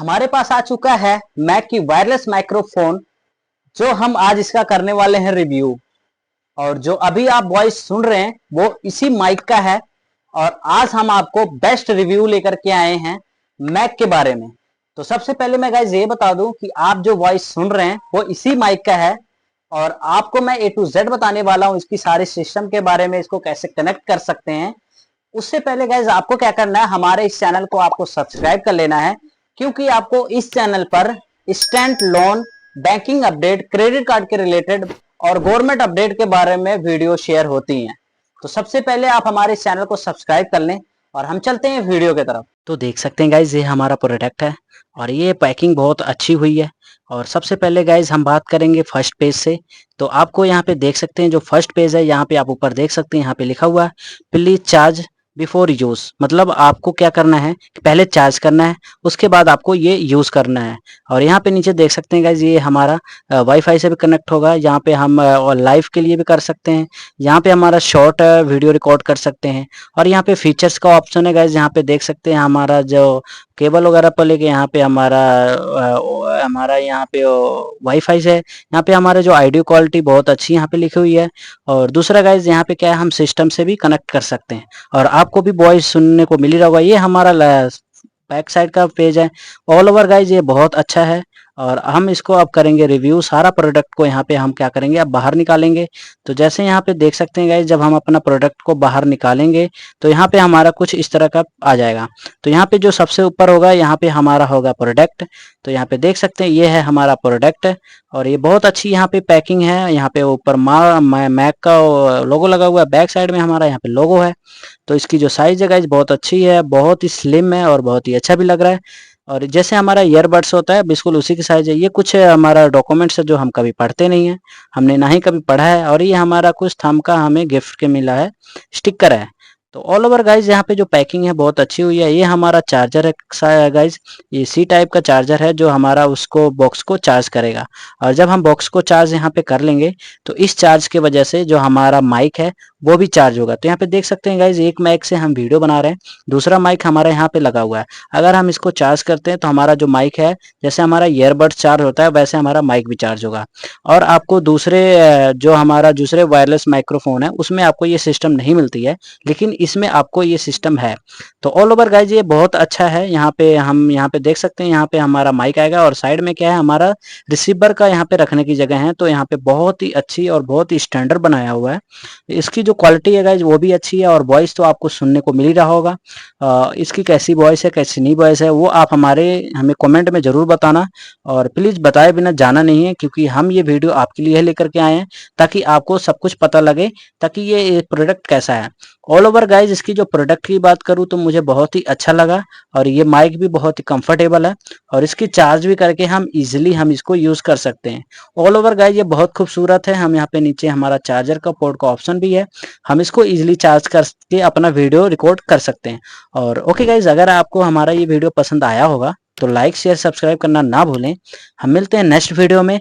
हमारे पास आ चुका है मैक की वायरलेस माइक्रोफोन, जो हम आज इसका करने वाले हैं रिव्यू। और जो अभी आप वॉइस सुन रहे हैं वो इसी माइक का है। और आज हम आपको बेस्ट रिव्यू लेकर के आए हैं मैक के बारे में। तो सबसे पहले मैं गाइस ये बता दूं कि आप जो वॉइस सुन रहे हैं वो इसी माइक का है। और आपको मैं ए टू जेड बताने वाला हूं इसकी सारे सिस्टम के बारे में, इसको कैसे कनेक्ट कर सकते हैं। उससे पहले गाइज आपको क्या करना है, हमारे इस चैनल को आपको सब्सक्राइब कर लेना है, क्योंकि आपको इस चैनल पर instant loan, banking update, credit card के रिलेटेड और गवर्नमेंट अपडेट के बारे में वीडियो शेयर होती हैं। तो सबसे पहले आप हमारे इस चैनल को सब्सक्राइब कर लें और हम चलते हैं वीडियो की तरफ। तो देख सकते हैं गाइज, ये हमारा प्रोडक्ट है और ये पैकिंग बहुत अच्छी हुई है। और सबसे पहले गाइज हम बात करेंगे फर्स्ट पेज से। तो आपको यहाँ पे देख सकते हैं जो फर्स्ट पेज है, यहाँ पे आप ऊपर देख सकते हैं, यहाँ पे लिखा हुआ है प्लीज चार्ज बिफोर यूज। मतलब आपको क्या करना है कि पहले चार्ज करना है, उसके बाद आपको ये यूज करना है। और यहाँ पे नीचे देख सकते हैं गाइज, ये हमारा वाईफाई से भी कनेक्ट होगा। यहाँ पे हम लाइव के लिए भी कर सकते हैं, यहाँ पे हमारा शॉर्ट वीडियो रिकॉर्ड कर सकते हैं। और यहाँ पे फीचर्स का ऑप्शन है गाइज, यहाँ पे देख सकते हैं हमारा जो केबल वगैरह पर लेके यहाँ पे हमारा यहाँ पे वाईफाई से यहाँ पे हमारा जो ऑडियो क्वालिटी बहुत अच्छी यहाँ पे लिखी हुई है। और दूसरा गाइज यहाँ पे क्या है, हम सिस्टम से भी कनेक्ट कर सकते हैं और आपको भी वॉइस सुनने को मिल ही रहा होगा। ये हमारा बैक साइड का पेज है। ऑल ओवर गाइज ये बहुत अच्छा है। और हम इसको अब करेंगे रिव्यू। सारा प्रोडक्ट को यहाँ पे हम क्या करेंगे, अब बाहर निकालेंगे। तो जैसे यहाँ पे देख सकते हैं गाइज, जब हम अपना प्रोडक्ट को बाहर निकालेंगे तो यहाँ पे हमारा कुछ इस तरह का आ जाएगा। तो यहाँ पे जो सबसे ऊपर होगा, यहाँ पे हमारा होगा प्रोडक्ट। तो यहाँ पे देख सकते हैं ये है हमारा प्रोडक्ट और ये बहुत अच्छी यहाँ पे पैकिंग है। यहाँ पे ऊपर मैक का लोगो लगा हुआ है, बैक साइड में हमारा यहाँ पे लोगो है। तो इसकी जो साइज है गाइज बहुत अच्छी है, बहुत ही स्लिम है और बहुत ही अच्छा भी लग रहा है। और जैसे हमारा ईयरबड्स होता है बिल्कुल उसी की साइज है। ये कुछ हमारा डॉक्यूमेंट्स है जो हम कभी पढ़ते नहीं है, हमने ना ही कभी पढ़ा है। और ये हमारा कुछ थंब का हमें गिफ्ट के मिला है, स्टिकर है। तो ऑल ओवर गाइज यहाँ पे जो पैकिंग है बहुत अच्छी हुई है। ये हमारा चार्जर है गाइज, ये सी टाइप का चार्जर है जो हमारा उसको बॉक्स को चार्ज करेगा। और जब हम बॉक्स को चार्ज यहाँ पे कर लेंगे तो इस चार्ज के वजह से जो हमारा माइक है वो भी चार्ज होगा। तो यहाँ पे देख सकते हैं गाइज, एक माइक से हम वीडियो बना रहे हैं, दूसरा माइक हमारा यहाँ पे लगा हुआ है। अगर हम इसको चार्ज करते हैं तो हमारा जो माइक है, जैसे हमारा ईयरबड चार्ज होता है वैसे हमारा माइक भी चार्ज होगा। और आपको जो हमारा दूसरे वायरलेस माइक्रोफोन है उसमें आपको ये सिस्टम नहीं मिलती है, लेकिन इसमें आपको ये सिस्टम है। तो ऑल ओवर गाइज ये बहुत अच्छा है। यहाँ पे हम यहाँ पे देख सकते हैं, यहाँ पे हमारा माइक आएगा और साइड में क्या है, हमारा रिसीवर का यहाँ पे रखने की जगह है। तो यहाँ पे बहुत ही अच्छी और बहुत ही स्टैंडर्ड बनाया हुआ है। इसकी जो क्वालिटी है गाइज वो भी अच्छी है और वॉइस तो आपको सुनने को मिल ही रहा होगा। इसकी कैसी वॉइस है कैसी नहीं वॉइस है वो आप हमें कमेंट में जरूर बताना। और प्लीज बताए बिना जाना नहीं है, क्योंकि हम ये वीडियो आपके लिए लेकर के आए हैं ताकि आपको सब कुछ पता लगे, ताकि ये प्रोडक्ट कैसा है। ऑल ओवर गाइज इसकी जो प्रोडक्ट की बात करूँ तो मुझे बहुत ही अच्छा लगा। और ये माइक भी बहुत ही कंफर्टेबल है और इसकी चार्ज भी करके हम इजीली इसको यूज कर सकते हैं। ऑल ओवर गाइज ये बहुत खूबसूरत है। हम यहाँ पे नीचे हमारा चार्जर का पोर्ट का ऑप्शन भी है, हम इसको इजीली चार्ज करके अपना वीडियो रिकॉर्ड कर सकते हैं। और ओके गाइज, अगर आपको हमारा ये वीडियो पसंद आया होगा तो लाइक शेयर सब्सक्राइब करना ना भूलें। हम मिलते हैं नेक्स्ट वीडियो में।